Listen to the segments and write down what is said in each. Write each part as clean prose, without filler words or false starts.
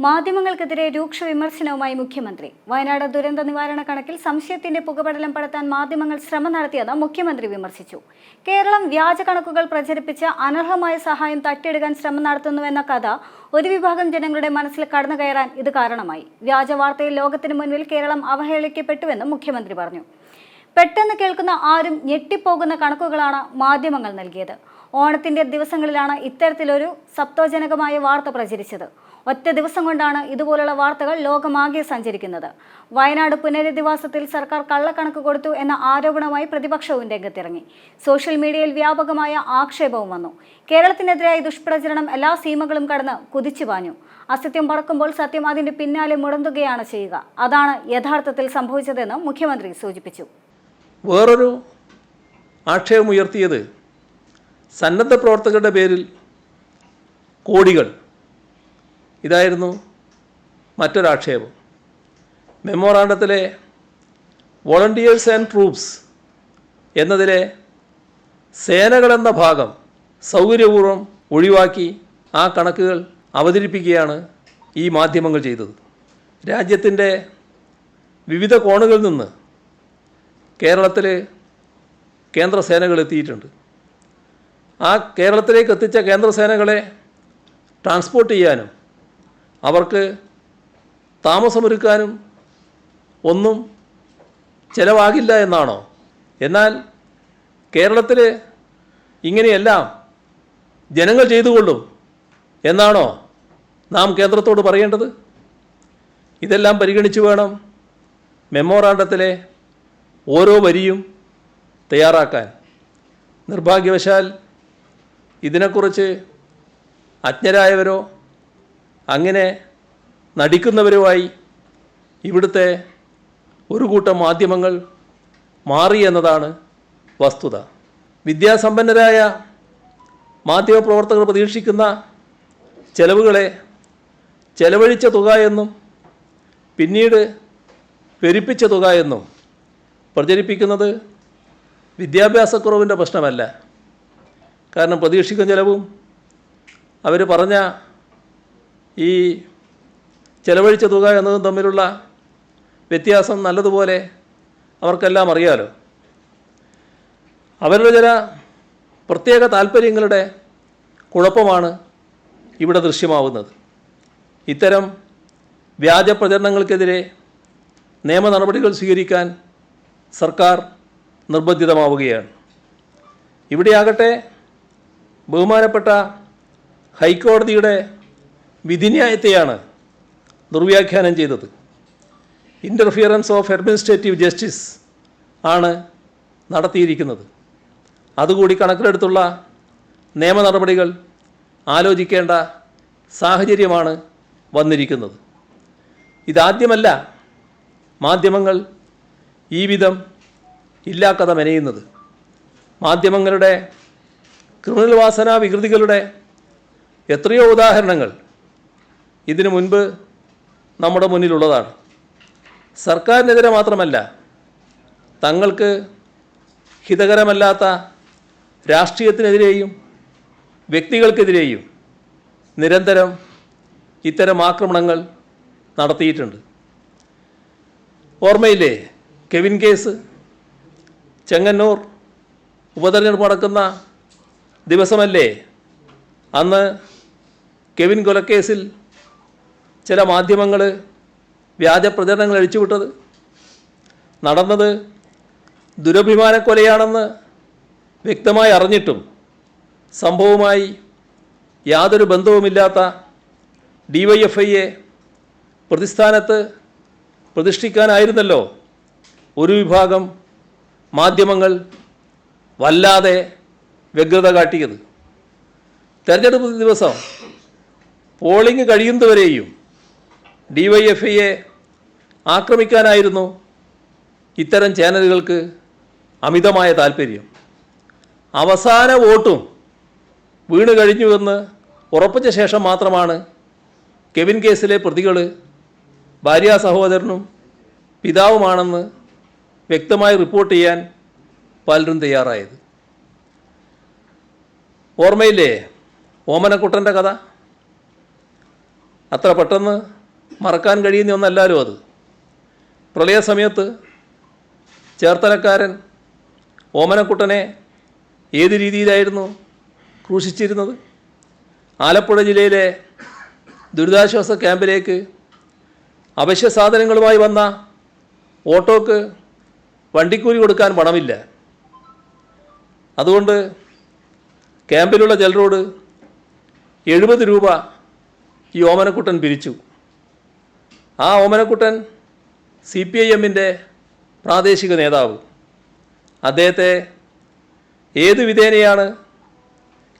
മാധ്യമങ്ങൾക്കെതിരെ രൂക്ഷ വിമർശനവുമായി മുഖ്യമന്ത്രി. വയനാട് ദുരന്ത നിവാരണ കണക്കിൽ സംശയത്തിന്റെ പുകപടലം പടർത്താൻ മാധ്യമങ്ങൾ ശ്രമം നടത്തിയെന്ന് മുഖ്യമന്ത്രി വിമർശിച്ചു. കേരളം വ്യാജ കണക്കുകൾ പ്രചരിപ്പിച്ച് അനർഹമായ സഹായം തട്ടിയെടുക്കാൻ ശ്രമം നടത്തുന്നുവെന്ന കഥ ഒരു വിഭാഗം ജനങ്ങളുടെ മനസ്സിൽ കടന്നുകയറാൻ ഇത് കാരണമായി. വ്യാജ വാർത്തയിൽ ലോകത്തിന് മുൻപിൽ കേരളം അവഹേളിക്കപ്പെട്ടുവെന്നും മുഖ്യമന്ത്രി പറഞ്ഞു. പെട്ടെന്ന് കേൾക്കുന്ന ആരും ഞെട്ടിപ്പോകുന്ന കണക്കുകളാണ് മാധ്യമങ്ങൾ നൽകിയത്. ഓണത്തിന്റെ ദിവസങ്ങളിലാണ് ഇത്തരത്തിലൊരു സപ്തോജനകമായ വാർത്ത പ്രചരിച്ചത്. ഒറ്റ ദിവസം കൊണ്ടാണ് ഇതുപോലുള്ള വാർത്തകൾ ലോകമാകെ സഞ്ചരിക്കുന്നത്. വയനാട് പുനരധിവാസത്തിൽ സർക്കാർ കള്ളക്കണക്ക് കൊടുത്തു എന്ന ആരോപണവുമായി പ്രതിപക്ഷവും രംഗത്തിറങ്ങി. സോഷ്യൽ മീഡിയയിൽ വ്യാപകമായ ആക്ഷേപവും വന്നു. കേരളത്തിനെതിരായ ദുഷ്പ്രചരണം എല്ലാ സീമകളും കടന്ന് കുതിച്ചു പാഞ്ഞു. അസത്യം പറക്കുമ്പോൾ സത്യം അതിന്റെ പിന്നാലെ മുടന്തുകയാണ് ചെയ്യുക. അതാണ് യഥാർത്ഥത്തിൽ സംഭവിച്ചതെന്ന് മുഖ്യമന്ത്രി സൂചിപ്പിച്ചു. വേറൊരു ആക്ഷേപമുയർത്തിയത് സന്നദ്ധ പ്രവർത്തകരുടെ പേരിൽ കോടികൾ, ഇതായിരുന്നു മറ്റൊരാക്ഷേപം. മെമ്മോറാണ്ടത്തിലെ വോളണ്ടിയേഴ്സ് ആൻഡ് ട്രൂപ്സ് എന്നതിലെ സേനകളെന്ന ഭാഗം സൗകര്യപൂർവ്വം ഒഴിവാക്കി ആ കണക്കുകൾ അവതരിപ്പിക്കുകയാണ് ഈ മാധ്യമങ്ങൾ ചെയ്തത്. രാജ്യത്തിൻ്റെ വിവിധ കോണുകളിൽ നിന്ന് കേരളത്തിൽ കേന്ദ്ര സേനകൾ എത്തിയിട്ടുണ്ട്. ആ കേരളത്തിലേക്ക് എത്തിച്ച കേന്ദ്ര സേനകളെ ട്രാൻസ്പോർട്ട് ചെയ്യാനും അവർക്ക് താമസമൊരുക്കാനും ഒന്നും ചിലവാകില്ല എന്നാണോ? എന്നാൽ കേരളത്തിൽ ഇങ്ങനെയെല്ലാം ജനങ്ങൾ ചെയ്തുകൊള്ളും എന്നാണോ നാം കേന്ദ്രത്തോട് പറയേണ്ടത്? ഇതെല്ലാം പരിഗണിച്ചു വേണം മെമ്മോറാണ്ടത്തിലെ ഓരോ വരിയും തയ്യാറാക്കാൻ. നിർഭാഗ്യവശാൽ ഇതിനെക്കുറിച്ച് അജ്ഞരായവരോ അങ്ങനെ നടിക്കുന്നവരുമായി ഇവിടുത്തെ ഒരു കൂട്ടം മാധ്യമങ്ങൾ മാറി എന്നതാണ് വസ്തുത. വിദ്യാസമ്പന്നരായ മാധ്യമപ്രവർത്തകർ പ്രതീക്ഷിക്കുന്ന ചെലവുകളെ ചെലവഴിച്ച തുക എന്നും പിന്നീട് പെരുപ്പിച്ച തുക എന്നും പ്രചരിപ്പിക്കുന്നത് വിദ്യാഭ്യാസക്കുറവിൻ്റെ പ്രശ്നമല്ല. കാരണം പ്രതീക്ഷിക്കുന്ന ചെലവും അവർ പറഞ്ഞ ഈ ചെലവഴിച്ച തുക എന്നതും തമ്മിലുള്ള വ്യത്യാസം നല്ലതുപോലെ അവർക്കെല്ലാം അറിയാലോ. അവരുടെ ചില പ്രത്യേക താല്പര്യങ്ങളുടെ കുഴപ്പമാണ് ഇവിടെ ദൃശ്യമാവുന്നത്. ഇത്തരം വ്യാജ പ്രചരണങ്ങൾക്കെതിരെ നിയമ നടപടികൾ സ്വീകരിക്കാൻ സർക്കാർ നിർബന്ധിതമാവുകയാണ്. ഇവിടെയാകട്ടെ ബഹുമാനപ്പെട്ട ഹൈക്കോടതിയുടെ വിധിന്യായത്തെയാണ് ദുർവ്യാഖ്യാനം ചെയ്തത്. ഇൻ്റർഫിയറൻസ് ഓഫ് അഡ്മിനിസ്ട്രേറ്റീവ് ജസ്റ്റിസ് ആണ് നടത്തിയിരിക്കുന്നത്. അതുകൂടി കണക്കിലെടുത്തുള്ള നിയമ നടപടികൾ ആലോചിക്കേണ്ട സാഹചര്യമാണ് വന്നിരിക്കുന്നത്. ഇതാദ്യമല്ല മാധ്യമങ്ങൾ ഈ വിധം ഇല്ലാക്കഥ മെനയുന്നത്. മാധ്യമങ്ങളുടെ ക്രിമിനൽ വാസനാ വികൃതികളുടെ എത്രയോ ഉദാഹരണങ്ങൾ ഇതിനു മുൻപ് നമ്മുടെ മുന്നിലുള്ളതാണ്. സർക്കാരിനെതിരെ മാത്രമല്ല, തങ്ങൾക്ക് ഹിതകരമല്ലാത്ത രാഷ്ട്രീയത്തിനെതിരെയും വ്യക്തികൾക്കെതിരെയും നിരന്തരം ഇത്തരം ആക്രമണങ്ങൾ നടത്തിയിട്ടുണ്ട്. ഓർമ്മയില്ലേ കെവിൻ കേസ്? ചെങ്ങന്നൂർ ഉപതെരഞ്ഞെടുപ്പ് നടക്കുന്ന ദിവസമല്ലേ അന്ന് കെവിൻ കൊലക്കേസിൽ ചില മാധ്യമങ്ങൾ വ്യാജ പ്രചരണങ്ങൾ അഴിച്ചുവിട്ടത്? നടന്നത് ദുരഭിമാനക്കൊലയാണെന്ന് വ്യക്തമായി അറിഞ്ഞിട്ടും സംഭവവുമായി യാതൊരു ബന്ധവുമില്ലാത്ത DYFIയെ പ്രതിസ്ഥാനത്ത് പ്രതിഷ്ഠിക്കാനായിരുന്നല്ലോ ഒരു വിഭാഗം മാധ്യമങ്ങൾ വല്ലാതെ വ്യഗ്രത കാട്ടിയത്. തെരഞ്ഞെടുപ്പ് ദിവസം പോളിംഗ് കഴിയുന്നതുവരെയും DYFIയെ ആക്രമിക്കാനായിരുന്നു ഇത്തരം ചാനലുകൾക്ക് അമിതമായ താല്പര്യം. അവസാന വോട്ടും വീണ് കഴിഞ്ഞുവെന്ന് ഉറപ്പിച്ച ശേഷം മാത്രമാണ് കെവിൻ കേസിലെ പ്രതികൾ ഭാര്യാ സഹോദരനും പിതാവുമാണെന്ന് വ്യക്തമായി റിപ്പോർട്ട് ചെയ്യാൻ പലരും തയ്യാറായത്. ഓർമ്മയില്ലേ ഓമനക്കുട്ടൻ്റെ കഥ? അത്ര പെട്ടെന്ന് മറക്കാൻ കഴിയുന്ന ഒന്നല്ലാലോ അത്. പ്രളയ സമയത്ത് ചേർത്തലക്കാരൻ ഓമനക്കുട്ടനെ ഏത് രീതിയിലായിരുന്നു ക്രൂശിച്ചിരുന്നത്? ആലപ്പുഴ ജില്ലയിലെ ദുരിതാശ്വാസ ക്യാമ്പിലേക്ക് അവശ്യ സാധനങ്ങളുമായി വന്ന ഓട്ടോക്ക് വണ്ടിക്കൂലി കൊടുക്കാൻ പണമില്ല. അതുകൊണ്ട് ക്യാമ്പിലുള്ള ചിലരോട് 70 രൂപ ഈ ഓമനക്കുട്ടൻ പിരിച്ചു. ആ ഓമനക്കുട്ടൻ CPIM-ൻ്റെ പ്രാദേശിക നേതാവ്. അദ്ദേഹത്തെ ഏത് വിധേനയാണ്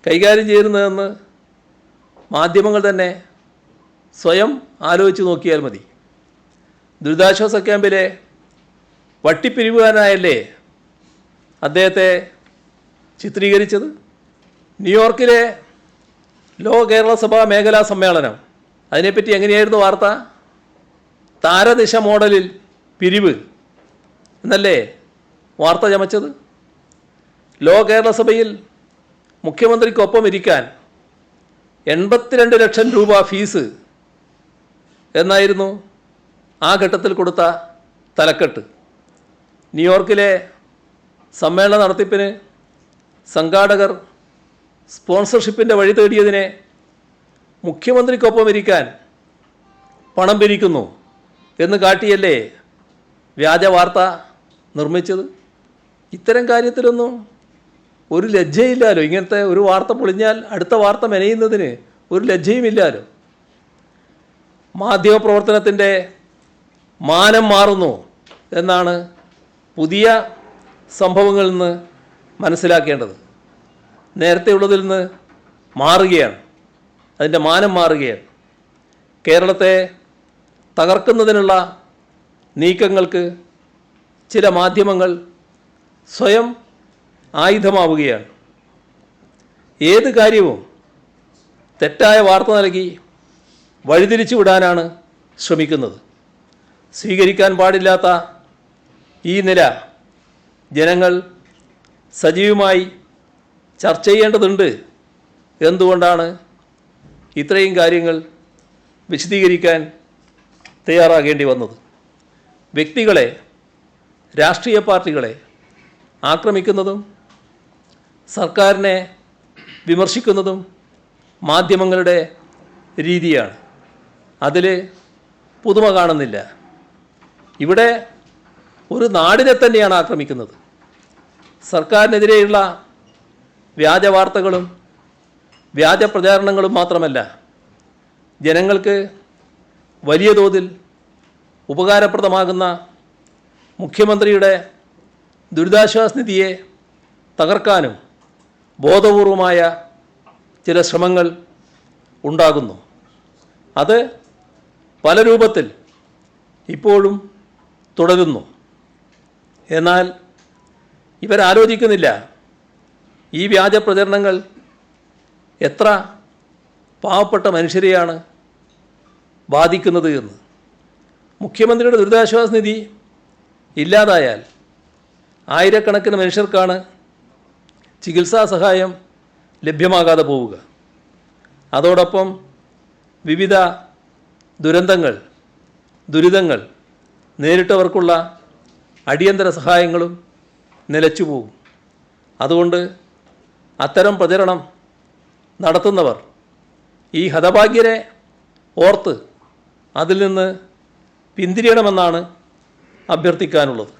കൈകാര്യം ചെയ്യുന്നതെന്ന് മാധ്യമങ്ങൾ തന്നെ സ്വയം ആലോചിച്ച് നോക്കിയാൽ മതി. ദുരിതാശ്വാസ ക്യാമ്പിലെ വട്ടിപ്പിരിവുകാരനായല്ലേ അദ്ദേഹത്തെ ചിത്രീകരിച്ചത്? ന്യൂയോർക്കിലെ ലോ കേരള സഭാ മേഖലാ സമ്മേളനം, അതിനെപ്പറ്റി എങ്ങനെയായിരുന്നു വാർത്ത? താരദിശ മോഡലിൽ പിരിവ് എന്നല്ലേ വാർത്ത ചമച്ചത്? ലോ കേരള സഭയിൽ മുഖ്യമന്ത്രിക്കൊപ്പം ഇരിക്കാൻ 82 ലക്ഷം രൂപ ഫീസ് എന്നായിരുന്നു ആ ഘട്ടത്തിൽ കൊടുത്ത തലക്കെട്ട്. ന്യൂയോർക്കിലെ സമ്മേളന നടത്തിപ്പിന് സംഘാടകർ സ്പോൺസർഷിപ്പിൻ്റെ വഴി തേടിയതിനെ മുഖ്യമന്ത്രിക്കൊപ്പം ഇരിക്കാൻ പണം പിരിക്കുന്നു എന്ന് കാട്ടിയല്ലേ വ്യാജ വാർത്ത നിർമ്മിച്ചത്? ഇത്തരം കാര്യത്തിലൊന്നും ഒരു ലജ്ജയില്ലാലോ. ഇങ്ങനത്തെ ഒരു വാർത്ത പൊളിഞ്ഞാൽ അടുത്ത വാർത്ത മെനയുന്നതിന് ഒരു ലജ്ജയുമില്ലാലോ. മാധ്യമപ്രവർത്തനത്തിൻ്റെ മാനം മാറുന്നു എന്നാണ് പുതിയ സംഭവങ്ങളിൽ നിന്ന് മനസ്സിലാക്കേണ്ടത്. നേരത്തെ ഉള്ളതിൽ നിന്ന് മാറുകയാണ്, അതിൻ്റെ മാനം മാറുകയാണ്. കേരളത്തെ തകർക്കുന്നതിനുള്ള നീക്കങ്ങൾക്ക് ചില മാധ്യമങ്ങൾ സ്വയം ആയുധമാവുകയാണ്. ഏത് കാര്യവും തെറ്റായ വാർത്ത നൽകി വഴിതിരിച്ചു വിടാനാണ് ശ്രമിക്കുന്നത്. സ്വീകരിക്കാൻ പാടില്ലാത്ത ഈ നില ജനങ്ങൾ സജീവമായി ചർച്ച ചെയ്യേണ്ടതുണ്ട്. എന്തുകൊണ്ടാണ് ഇത്രയും കാര്യങ്ങൾ വിശദീകരിക്കാൻ തയ്യാറാകേണ്ടി വന്നത്? വ്യക്തികളെ, രാഷ്ട്രീയ പാർട്ടികളെ ആക്രമിക്കുന്നതും സർക്കാരിനെ വിമർശിക്കുന്നതും മാധ്യമങ്ങളുടെ രീതിയാണ്. അതിൽ പുതുമ കാണുന്നില്ല. ഇവിടെ ഒരു നാടിനെ തന്നെയാണ് ആക്രമിക്കുന്നത്. സർക്കാരിനെതിരെയുള്ള വ്യാജ വാർത്തകളും വ്യാജ പ്രചാരണങ്ങളും മാത്രമല്ല, ജനങ്ങൾക്ക് വലിയ തോതിൽ ഉപകാരപ്രദമാകുന്ന മുഖ്യമന്ത്രിയുടെ ദുരിതാശ്വാസ നിധിയെ തകർക്കാനും ബോധപൂർവമായ ചില ശ്രമങ്ങൾ ഉണ്ടാകുന്നു. അത് പല രൂപത്തിൽ ഇപ്പോഴും തുടരുന്നു. എന്നാൽ ഇവരാലോചിക്കുന്നില്ല ഈ വ്യാജ പ്രചരണങ്ങൾ എത്ര പാവപ്പെട്ട മനുഷ്യരെയാണ് ബാധിക്കുന്നത് എന്ന്. മുഖ്യമന്ത്രിയുടെ ദുരിതാശ്വാസ നിധി ഇല്ലാതായാൽ ആയിരക്കണക്കിന് മനുഷ്യർക്കാണ് ചികിത്സാ സഹായം ലഭ്യമാകാതെ പോവുക. അതോടൊപ്പം വിവിധ ദുരിതങ്ങൾ നേരിട്ടവർക്കുള്ള അടിയന്തര സഹായങ്ങളും നിലച്ചു പോകും. അതുകൊണ്ട് അത്തരം പ്രചരണം നടത്തുന്നവർ ഈ ഹതഭാഗ്യരെ ഓർത്ത് അതിൽ നിന്ന് പിന്തിരിയണമെന്നാണ് അഭ്യർത്ഥിക്കാനുള്ളത്.